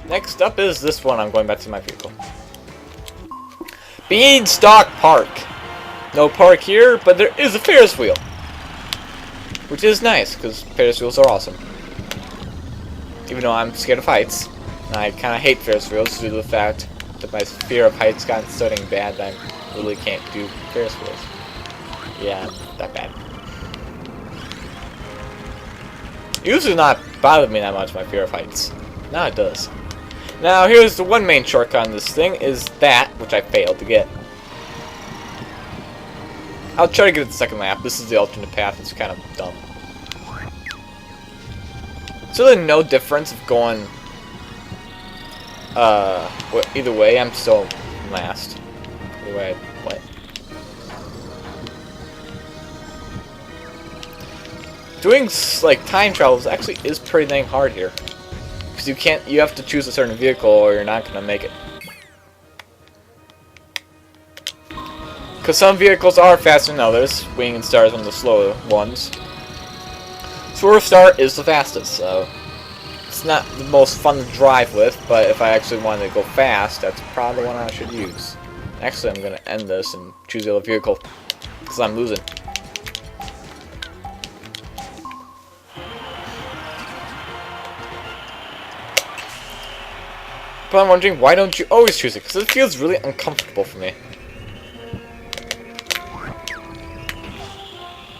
Next up is this one. I'm going back to my vehicle. Beanstalk Park. No park here, but there is a Ferris wheel. Which is nice, because Ferris wheels are awesome. Even though I'm scared of heights. And I kind of hate Ferris wheels due to the fact that my fear of heights got so dang bad that I really can't do Ferris wheels. Yeah, that bad. It used to not bother me that much, my fear of heights. Now it does. Now here's the one main shortcut on this thing, is that, which I failed to get. I'll try to get it the second lap. This is the alternate path. It's kind of dumb. It's really no difference of going either way. I'm still last. Either way, what? Doing like time travels actually is pretty dang hard here, because you have to choose a certain vehicle or you're not gonna make it. Because some vehicles are faster than others. Wing and Star is one of the slower ones. Swerve Star is the fastest, so it's not the most fun to drive with, but if I actually wanted to go fast, that's probably the one I should use. Actually, I'm going to end this and choose the other vehicle, because I'm losing. But I'm wondering, why don't you always choose it? Because it feels really uncomfortable for me.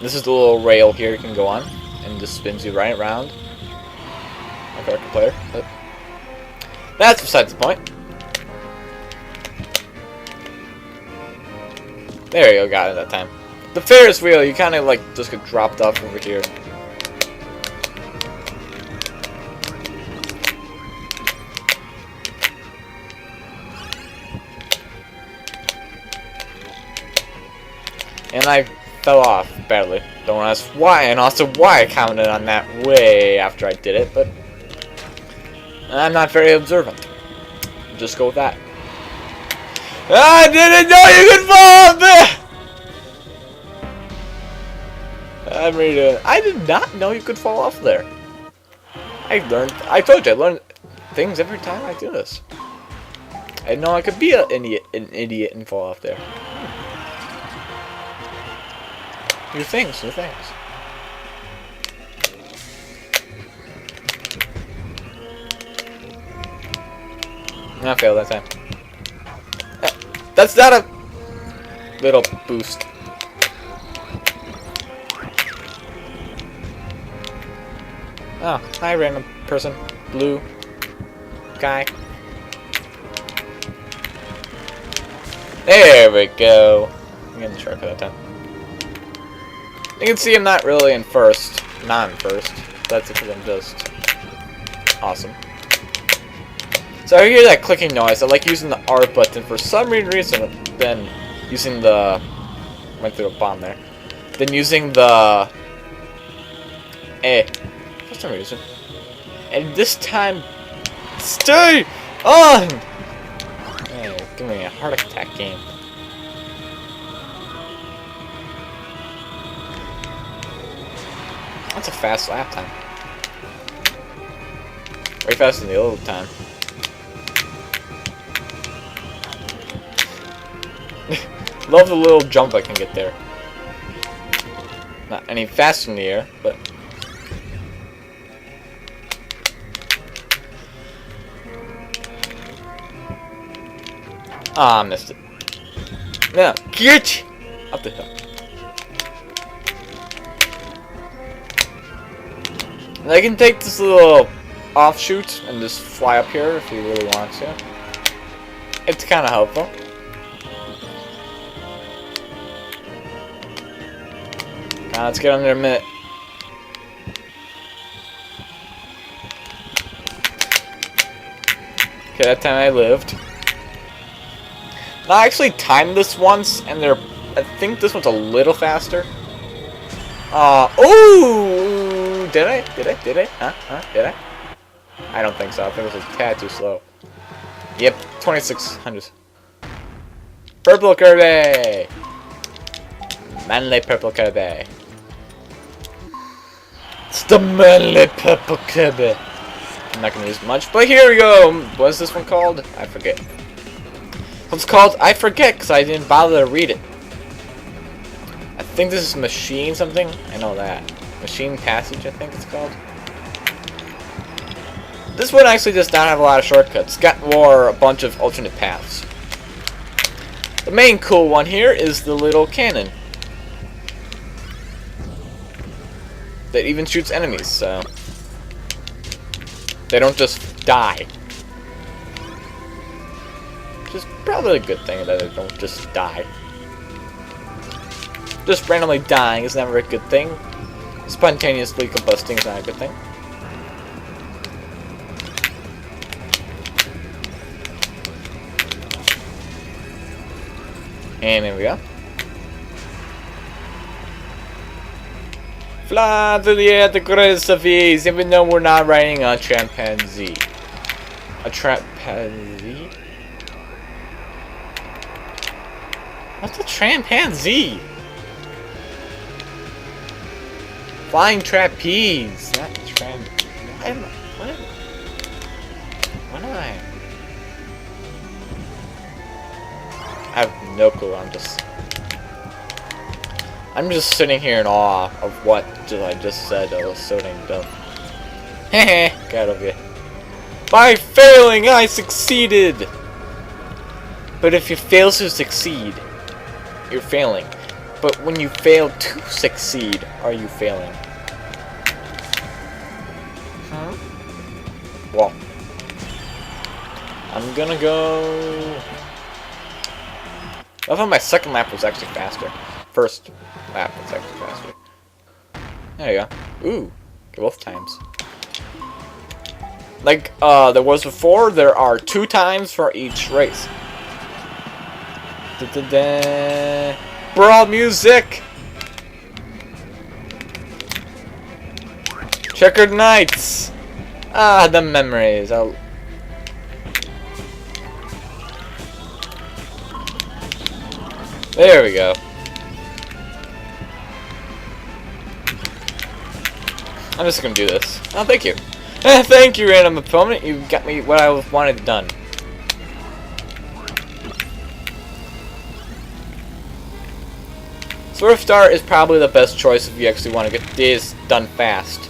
This is the little rail here you can go on, and just spins you right around. Like a record player, but that's besides the point. There you go, got it that time. The Ferris wheel, you kind of like just get dropped off over here. And I fell off badly. Don't ask why, and also why I commented on that way after I did it, but I'm not very observant. Just go with that. I didn't know you could fall off there! I did not know you could fall off there. I told you, I learn things every time I do this. I didn't know I could be an idiot and fall off there. New things, new things. I failed that time. That's not a little boost. Oh, hi random person. Blue guy. There we go. I'm getting the shortcut that time. You can see I'm not really in first. Not in first. That's because I'm just awesome. So I hear that clicking noise. I like using the R button for some reason. Then using the... went through a bomb there. Then using the... A. For some reason. And this time... Stay on! Hey, give me a heart attack game. That's a fast lap time. Way faster than the old time. Love the little jump I can get there. Not any faster in the air, but... Ah, I missed it. Now, get up the hill. And I can take this little offshoot and just fly up here if you really want to. It's kind of helpful. Now let's get under a minute. Okay, that time I lived. Now I actually timed this once, and I think this one's a little faster. Oh! Did I? Huh? Did I? I don't think so. I think it was a tad too slow. Yep, 2600. Purple Kirby! Manly Purple Kirby. It's the manly Purple Kirby. I'm not gonna use much, but here we go. What's this one called? I forget. What's called? I forget because I didn't bother to read it. I think this is machine something. I know that. Machine passage, I think it's called. This one actually does not have a lot of shortcuts. It's got more a bunch of alternate paths. The main cool one here is the little cannon that even shoots enemies, so they don't just die. Which is probably a good thing that they don't just die. Just randomly dying is never a good thing. Spontaneously combusting is not a good thing. And there we go. Fly through the air at the greatest of ease, even though we're not riding a chimpanzee. A chimpanzee? What's a chimpanzee? Flying trapeze, not what am I? I have no clue. I'm just sitting here in awe of what I just said. That was so dang dumb. Hehe, get over here. By failing, I succeeded! But if you fail to succeed, you're failing. But when you fail to succeed, are you failing? Huh? Well, I'm gonna go... I thought my second lap was actually faster. First lap was actually faster. There you go. Ooh, both times. Like there was before, there are 2 times for each race. Da-da-da. Brawl music! Checkered Knights! Ah, the memories. There we go. I'm just gonna do this. Oh, thank you. Thank you, random opponent. You got me what I wanted done. Swift Start is probably the best choice if you actually want to get this done fast.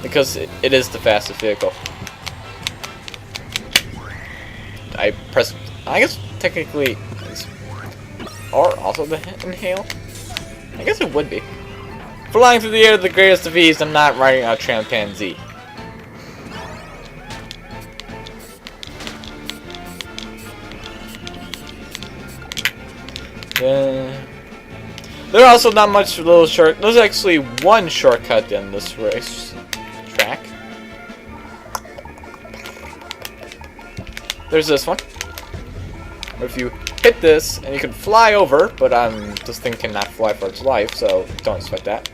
Because it is the fastest vehicle. I guess technically or also the inhale. I guess it would be. Flying through the air the greatest of ease, I'm not riding a chimpanzee. There are also not much little short. There's actually one shortcut in this race track. There's this one. If you hit this, and you can fly over, but this thing cannot fly for its life, so don't expect that.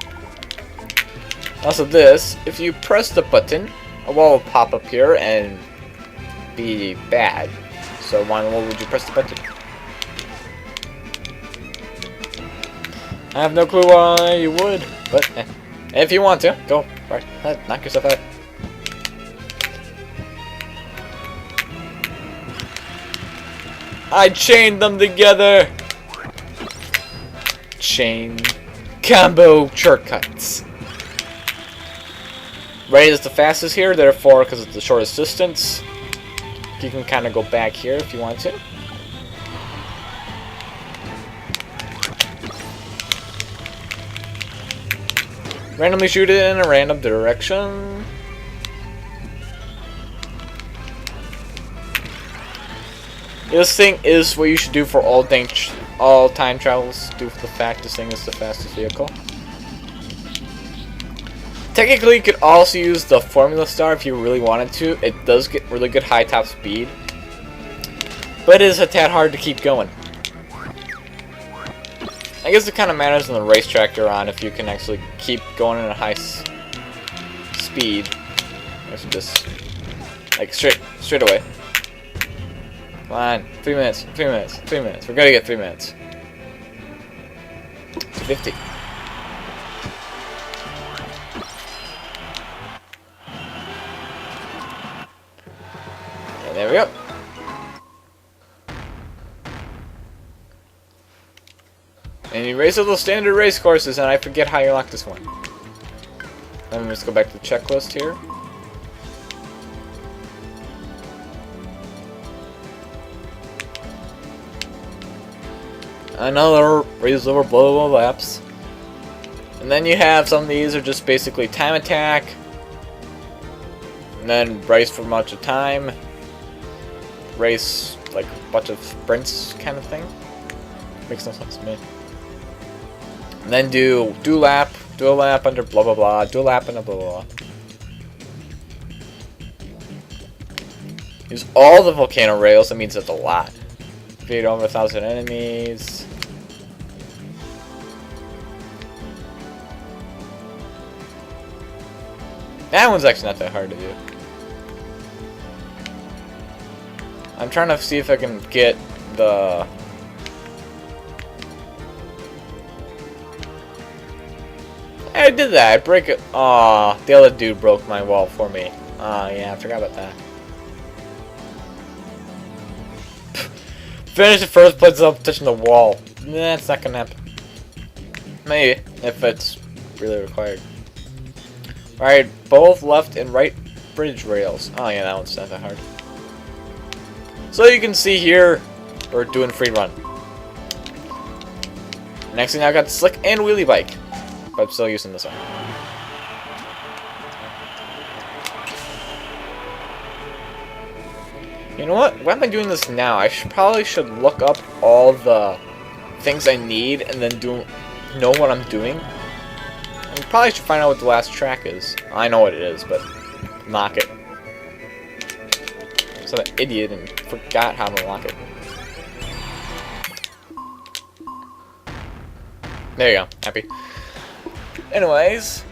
Also this, if you press the button, a wall will pop up here and be bad. So why would you press the button? I have no clue why you would, but if you want to, go. Right, knock yourself out. I chained them together. Chain combo shortcuts. Red is the fastest here, therefore, because it's the shortest distance, you can kind of go back here if you want to. Randomly shoot it in a random direction. This thing is what you should do for all time travels, due to the fact this thing is the fastest vehicle. Technically, you could also use the Formula Star if you really wanted to. It does get really good high top speed, but it is a tad hard to keep going. I guess it kind of matters on the racetrack you're on if you can actually keep going at a high speed. I should just like straight away. Come on, 3 minutes, 3 minutes, 3 minutes. We're gonna get 3 minutes. 50. And there we go. And you race all those standard race courses, and I forget how you lock this one. Let me just go back to the checklist here. Another race over blah blah laps. And then you have some of these are just basically time attack. And then race for much of time. Race like a bunch of sprints kind of thing. Makes no sense to me. And then do a lap under blah blah blah, do a lap under blah blah blah. Use all the volcano rails, that means it's a lot. Defeat over 1,000 enemies. That one's actually not that hard to do. I'm trying to see if I can get the... I did that. I break it. Aw, the other dude broke my wall for me. Ah, yeah, I forgot about that. Finish the first place up touching the wall. Nah, it's not gonna happen. Maybe, if it's really required. Alright, both left and right bridge rails. Oh yeah, that one's not that hard. So you can see here, we're doing free run. Next thing I got the slick and wheelie bike. But I'm still using this one. You know what? Why am I doing this now? I probably should look up all the things I need and then know what I'm doing. I probably should find out what the last track is. I know what it is, but lock it. So I'm an idiot and forgot how to lock it. There you go. Happy. Anyways,